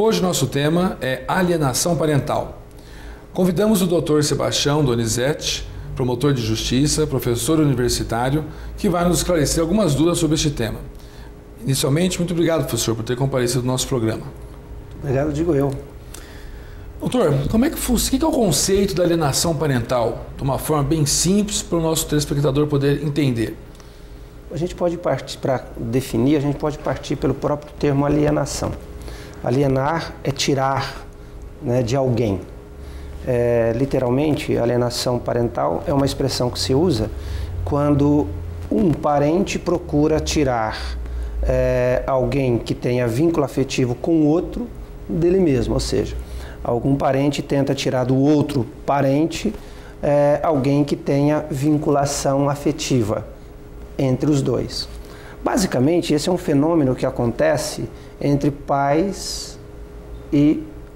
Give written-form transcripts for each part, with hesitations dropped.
Hoje nosso tema é alienação parental. Convidamos o Dr. Sebastião Donizete, promotor de justiça, professor universitário, que vai nos esclarecer algumas dúvidas sobre este tema. Inicialmente, muito obrigado, professor, por ter comparecido ao nosso programa. Obrigado, digo eu. Doutor, o que é o conceito da alienação parental? De uma forma bem simples para o nosso telespectador poder entender. A gente pode partir, para definir, a gente pode partir pelo próprio termo alienação. Alienar é tirar, né, de alguém. Literalmente, alienação parental é uma expressão que se usa quando um parente procura tirar alguém que tenha vínculo afetivo com o outro dele mesmo, ou seja, algum parente tenta tirar do outro parente alguém que tenha vinculação afetiva entre os dois. Basicamente, esse é um fenômeno que acontece entre pais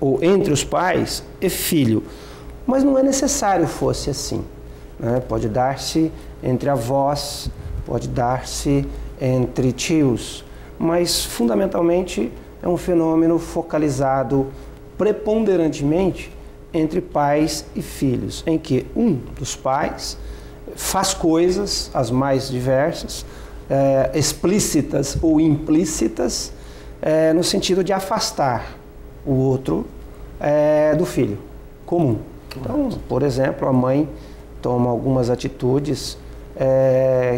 ou entre os pais e filho, mas não é necessário fosse assim, né? Pode dar-se entre avós, pode dar-se entre tios, mas fundamentalmente é um fenômeno focalizado preponderantemente entre pais e filhos, em que um dos pais faz coisas, as mais diversas, explícitas ou implícitas, no sentido de afastar o outro do filho comum. Então, por exemplo, a mãe toma algumas atitudes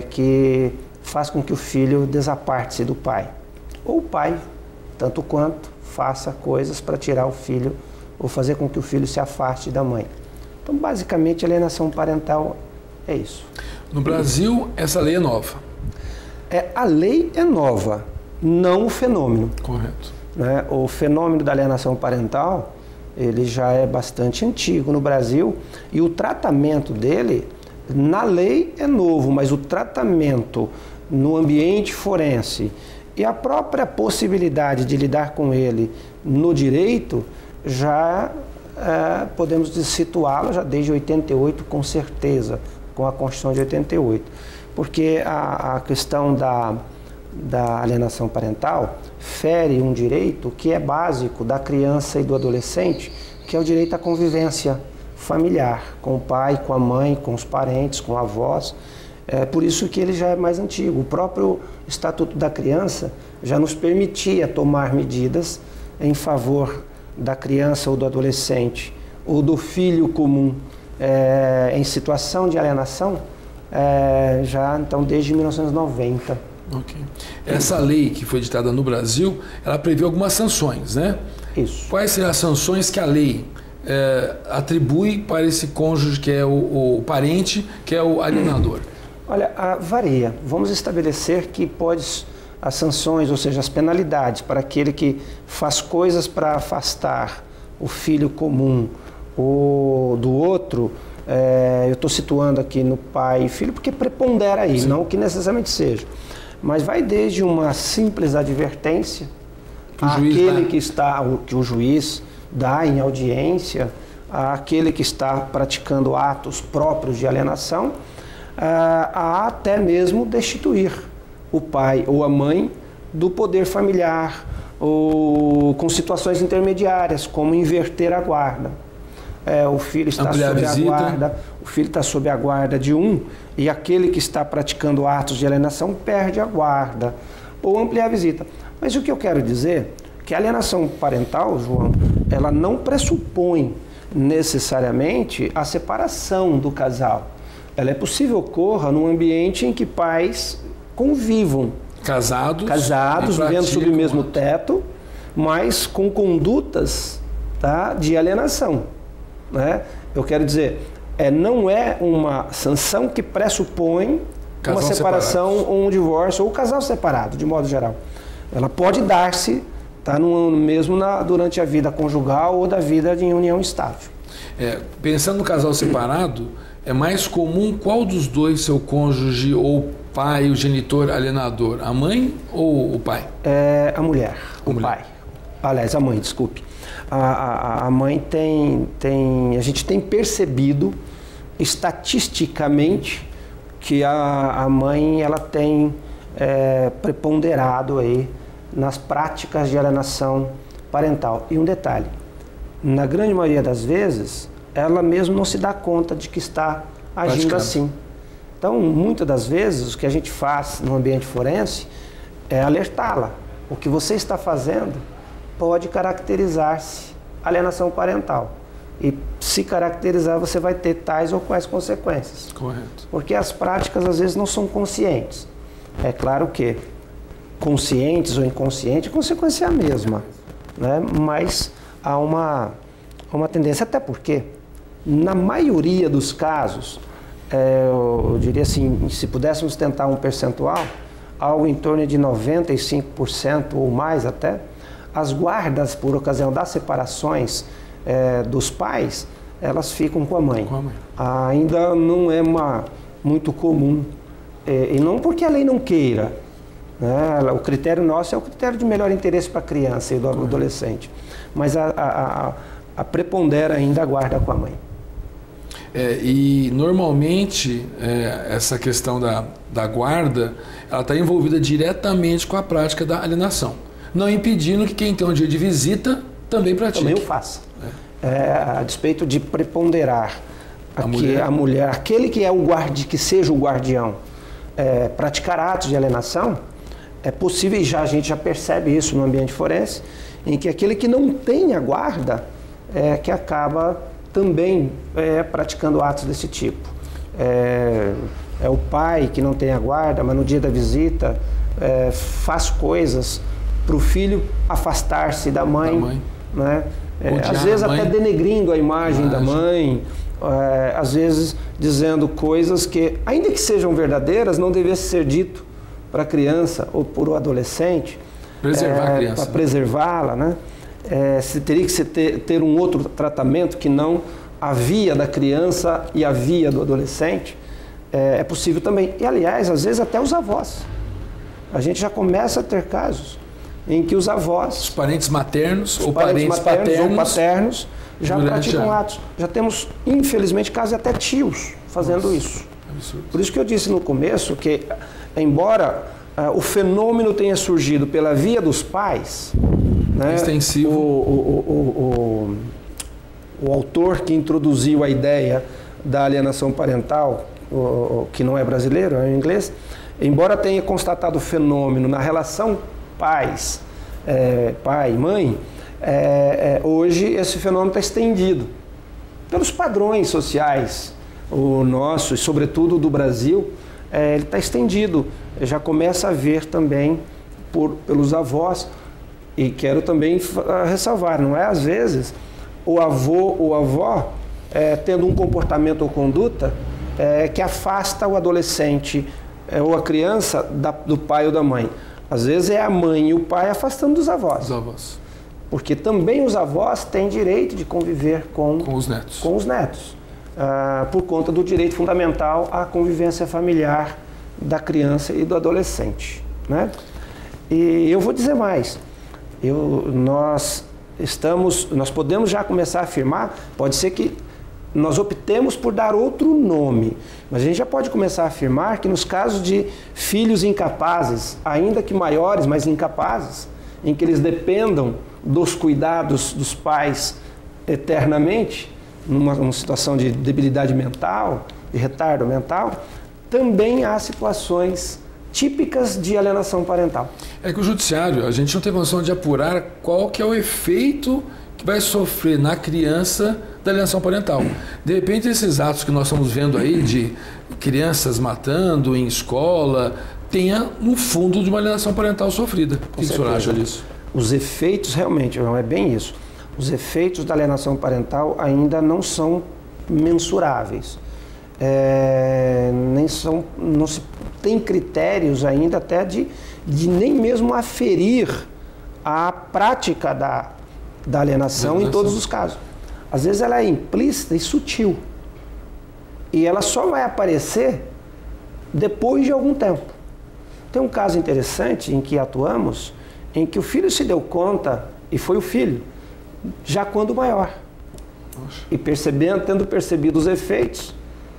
que faz com que o filho desaparte-se do pai. Ou o pai, tanto quanto, faça coisas para tirar o filho ou fazer com que o filho se afaste da mãe. Então, basicamente, a alienação parental é isso. No Brasil, essa lei é nova. A lei é nova, não o fenômeno. Correto. Né? O fenômeno da alienação parental, ele já é bastante antigo no Brasil e o tratamento dele, na lei é novo, mas o tratamento no ambiente forense e a própria possibilidade de lidar com ele no direito, já podemos situá-lo já desde 88, com certeza, com a Constituição de 88. Porque a questão da alienação parental fere um direito que é básico da criança e do adolescente, que é o direito à convivência familiar, com o pai, com a mãe, com os parentes, com avós. Por isso que ele já é mais antigo. O próprio Estatuto da Criança já nos permitia tomar medidas em favor da criança ou do adolescente ou do filho comum em situação de alienação, já então desde 1990. Ok. Essa lei que foi ditada no Brasil, ela prevê algumas sanções, né? Isso. Quais seriam as sanções que a lei atribui para esse cônjuge que é o parente, que é o alienador? Olha, varia. Vamos estabelecer que as sanções, ou seja, as penalidades para aquele que faz coisas para afastar o filho comum ou do outro, eu estou situando aqui no pai e filho porque prepondera aí, sim, não que necessariamente seja. Mas vai desde uma simples advertência que o juiz dá em audiência àquele que está praticando atos próprios de alienação, a até mesmo destituir o pai ou a mãe do poder familiar, ou com situações intermediárias, como inverter a guarda. O filho está sob a guarda, o filho está sob a guarda de um, e aquele que está praticando atos de alienação perde a guarda, ou ampliar a visita. Mas o que eu quero dizer é que a alienação parental, João, ela não pressupõe necessariamente a separação do casal. Ela é possível ocorra num ambiente em que pais convivam. Casados, vivendo sob o mesmo teto, mas com condutas, tá, de alienação. Né? Eu quero dizer, não é uma sanção que pressupõe uma separação ou um divórcio, ou um casal separado, de modo geral. Ela pode dar-se, tá, mesmo durante a vida conjugal ou da vida de união estável. Pensando no casal separado, é mais comum qual dos dois ser o cônjuge ou pai, o genitor alienador? A mãe ou o pai? A mulher, pai. Aliás, a mãe, desculpe. A mãe a gente tem percebido estatisticamente que a mãe ela tem preponderado aí nas práticas de alienação parental. E um detalhe, na grande maioria das vezes, ela mesmo não se dá conta de que está agindo assim. Então, muitas das vezes, o que a gente faz no ambiente forense é alertá-la. O que você está fazendo pode caracterizar-se alienação parental. E se caracterizar, você vai ter tais ou quais consequências. Correto. Porque as práticas, às vezes, não são conscientes. É claro que conscientes ou inconscientes, a consequência é a mesma, né? Mas há uma tendência, até porque, na maioria dos casos, eu diria assim, se pudéssemos tentar um percentual, algo em torno de 95% ou mais até, as guardas por ocasião das separações dos pais, elas ficam com a mãe. Ainda não é muito comum, e não porque a lei não queira, né? O critério nosso é o critério de melhor interesse para a criança e do adolescente, mas a prepondera ainda a guarda com a mãe. E normalmente essa questão da guarda, ela está envolvida diretamente com a prática da alienação, não impedindo que quem tem um dia de visita também pratique. Também o faça. A despeito de preponderar a mulher, aquele que é que seja o guardião, praticar atos de alienação, é possível, e a gente já percebe isso no ambiente forense, em que aquele que não tem a guarda que acaba também praticando atos desse tipo. É o pai que não tem a guarda, mas no dia da visita faz coisas para o filho afastar-se da mãe. Né? Às vezes até denegrindo a imagem da mãe, às vezes dizendo coisas que, ainda que sejam verdadeiras, não devesse ser dito para a criança ou para o adolescente. Preservar a criança. Para preservá-la, né? Se teria que ter um outro tratamento que não a via da criança e a via do adolescente, é possível também. E, aliás, às vezes até os avós. A gente já começa a ter casos em que os avós... Os parentes maternos ou parentes paternos já praticam atos. Já temos, infelizmente, casos até tios fazendo isso. Absurdo. Por isso que eu disse no começo que, embora o fenômeno tenha surgido pela via dos pais... Né? Extensivo. O autor que introduziu a ideia da alienação parental, que não é brasileiro, é em inglês, embora tenha constatado o fenômeno na relação pai e mãe, hoje esse fenômeno está estendido pelos padrões sociais, o nosso e sobretudo do Brasil, ele está estendido, já começa a ver também pelos avós. E quero também ressalvar, não é às vezes o avô ou a avó tendo um comportamento ou conduta que afasta o adolescente ou a criança do pai ou da mãe. Às vezes é a mãe e o pai afastando dos avós. Os avós. Porque também os avós têm direito de conviver com os netos. Com os netos, por conta do direito fundamental à convivência familiar da criança e do adolescente, né? E eu vou dizer mais. Nós podemos já começar a afirmar, pode ser que nós optemos por dar outro nome, mas a gente já pode começar a afirmar que nos casos de filhos incapazes, ainda que maiores, mas incapazes, em que eles dependam dos cuidados dos pais eternamente, numa situação de debilidade mental, de retardo mental, também há situações típicas de alienação parental. É que o judiciário, a gente não tem condição de apurar qual que é o efeito que vai sofrer na criança da alienação parental. De repente, esses atos que nós estamos vendo aí de crianças matando em escola, tenha no fundo de uma alienação parental sofrida. O que o senhor acha disso? Os efeitos, realmente, não é bem isso. Os efeitos da alienação parental ainda não são mensuráveis. Não se tem critérios ainda até de nem mesmo aferir a prática da alienação em todos os casos. Às vezes ela é implícita e sutil. E ela só vai aparecer depois de algum tempo. Tem um caso interessante em que atuamos, em que o filho se deu conta, e foi o filho, já quando maior. Nossa. E tendo percebido os efeitos,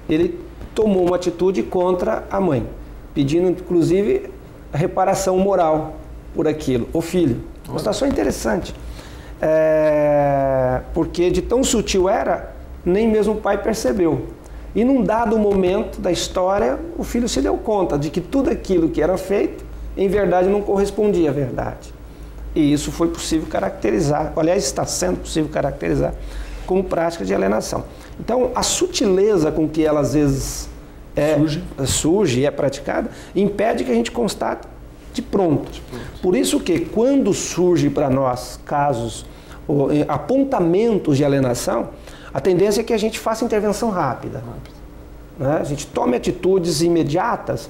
ele tomou uma atitude contra a mãe, pedindo inclusive reparação moral por aquilo, o filho. Uma situação interessante. porque de tão sutil era, nem mesmo o pai percebeu. E num dado momento da história, o filho se deu conta de que tudo aquilo que era feito, em verdade, não correspondia à verdade. E isso foi possível caracterizar, aliás, está sendo possível caracterizar como prática de alienação. Então, a sutileza com que ela às vezes surge e é praticada, impede que a gente constate de pronto. Por isso que, quando surge para nós casos, apontamentos de alienação, a tendência é que a gente faça intervenção rápida. Né? A gente tome atitudes imediatas,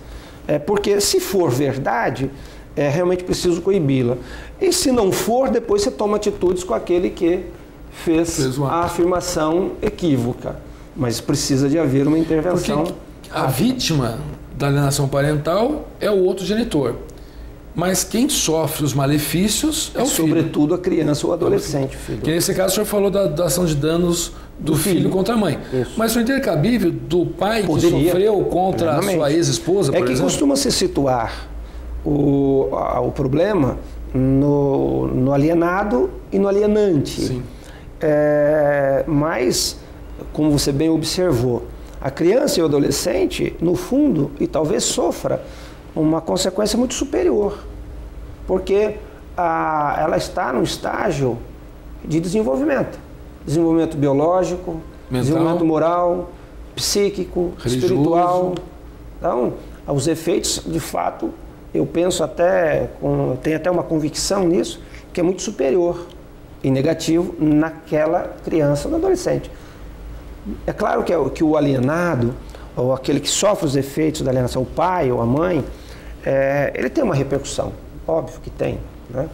porque se for verdade, é realmente preciso coibi-la. E se não for, depois você toma atitudes com aquele que fez a afirmação equívoca. Mas precisa de haver uma intervenção. Porque a vítima da alienação parental é o outro genitor. Mas quem sofre os malefícios é o filho. Sobretudo a criança ou adolescente, filho. Que nesse caso o senhor falou da ação de danos do filho contra a mãe. Isso. Mas foi intercabível do pai que sofreu contra a sua ex-esposa, por exemplo? Costuma se situar o problema no alienado e no alienante. Sim. Mas, como você bem observou, a criança e o adolescente, no fundo, e talvez sofra uma consequência muito superior, porque ela está num estágio de desenvolvimento biológico, mental, desenvolvimento moral, psíquico, religioso, espiritual. Então, os efeitos, de fato, eu penso tenho até uma convicção nisso, que é muito superior e negativo naquela criança ou no adolescente. É claro que o alienado, ou aquele que sofre os efeitos da alienação, o pai ou a mãe, ele tem uma repercussão, óbvio que tem, né?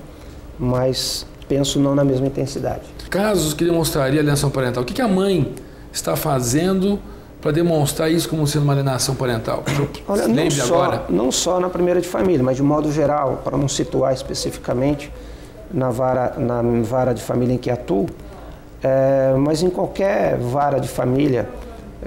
Mas penso não na mesma intensidade. Casos que demonstraria alienação parental, o que a mãe está fazendo para demonstrar isso como sendo uma alienação parental? Olha, não só na primeira de família, mas de modo geral, para não situar especificamente na vara de família em que atuo, mas em qualquer vara de família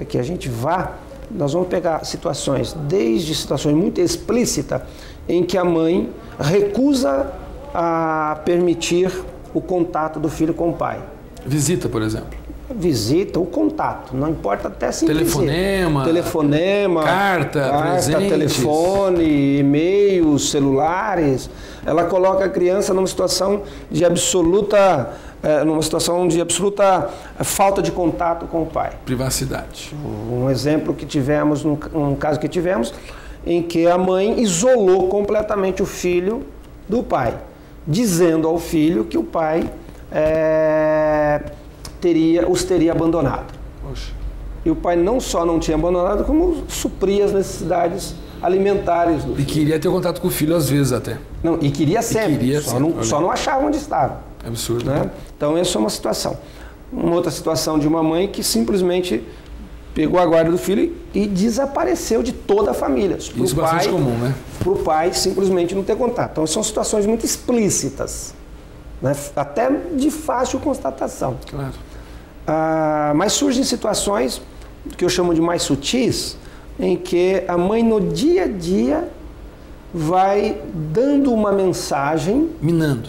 que a gente vá, nós vamos pegar situações, desde situações muito explícitas, em que a mãe recusa a permitir o contato do filho com o pai. Visita, por exemplo. Visita, o contato, não importa até se telefonema, carta, presentes, telefone, e-mails, celulares. Ela coloca a criança numa situação de absoluta falta de contato com o pai. Privacidade. Um exemplo que tivemos, um caso que tivemos, em que a mãe isolou completamente o filho do pai, dizendo ao filho que o pai os teria abandonado. Poxa. E o pai não só não tinha abandonado, como supria as necessidades alimentares do filho. E queria ter contato com o filho às vezes até. Não, e queria sempre, só não achava onde estava. Absurdo. Né? Então essa é uma situação. Uma outra situação de uma mãe que simplesmente pegou a guarda do filho e desapareceu de toda a família. Isso é bastante comum, né? Para o pai simplesmente não ter contato. Então são situações muito explícitas, né? Até de fácil constatação. Claro. Mas surgem situações que eu chamo de mais sutis, em que a mãe no dia a dia vai dando uma mensagem, minando,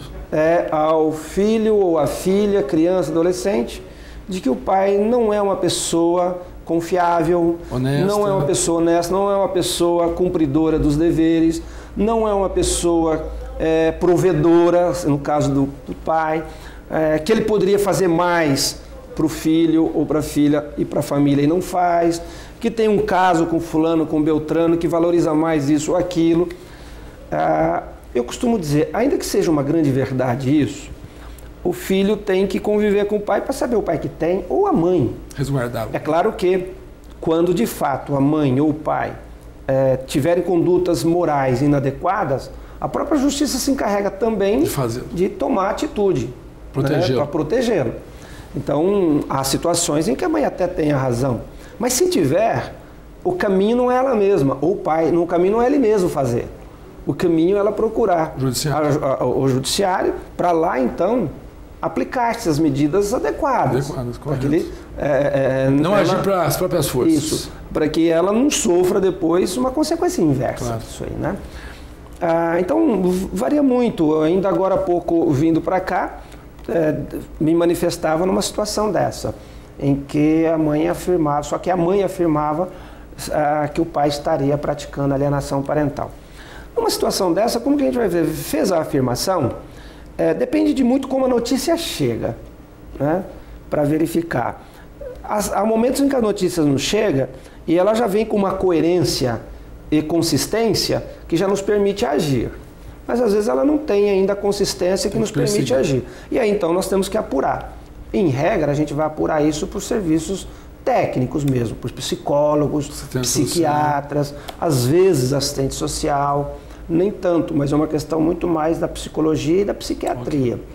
ao filho ou à filha, criança, adolescente, de que o pai não é uma pessoa confiável, honesta, não é uma pessoa honesta, não é uma pessoa cumpridora dos deveres, não é uma pessoa provedora, no caso do pai, que ele poderia fazer mais para o filho ou para a filha e para a família e não faz, que tem um caso com fulano, com Beltrano, que valoriza mais isso ou aquilo. Eu costumo dizer, ainda que seja uma grande verdade isso, o filho tem que conviver com o pai para saber o pai que tem ou a mãe. Resguardá-lo. É claro que quando de fato a mãe ou o pai tiverem condutas morais inadequadas, a própria justiça se encarrega também de tomar atitude para protegê-lo. Então, há situações em que a mãe até tem a razão. Mas se tiver, o caminho não é ela mesma, ou o pai, no caminho não é ele mesmo fazer. O caminho é ela procurar o judiciário para lá, então, aplicar essas medidas adequadas. Correto. Não agir para as próprias forças. Isso, para que ela não sofra depois uma consequência inversa disso aí, né? Então, varia muito. Ainda agora há pouco, vindo para cá, me manifestava numa situação dessa, em que a mãe afirmava, só que a mãe afirmava que o pai estaria praticando alienação parental. Numa situação dessa, como que a gente vai ver? Fez a afirmação, depende de muito como a notícia chega, né, para verificar. Há momentos em que a notícia não chega e ela já vem com uma coerência e consistência que já nos permite agir. Mas às vezes ela não tem ainda a consistência que nos permite agir. E aí então nós temos que apurar. Em regra, a gente vai apurar isso por serviços técnicos mesmo, por psicólogos, psiquiatras, às vezes assistente social, nem tanto, mas é uma questão muito mais da psicologia e da psiquiatria. Okay.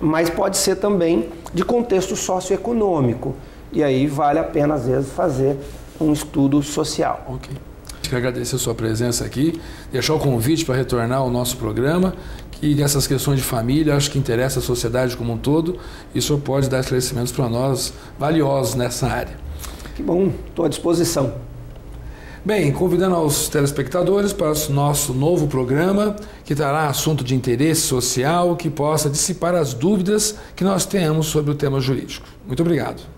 Mas pode ser também de contexto socioeconômico. E aí vale a pena, às vezes, fazer um estudo social. Ok. Quero agradecer a sua presença aqui, deixar o convite para retornar ao nosso programa, que nessas questões de família, acho que interessa a sociedade como um todo, e o senhor pode dar esclarecimentos para nós valiosos nessa área. Que bom, estou à disposição. Bem, convidando aos telespectadores para o nosso novo programa, que trará assunto de interesse social, que possa dissipar as dúvidas que nós tenhamos sobre o tema jurídico. Muito obrigado.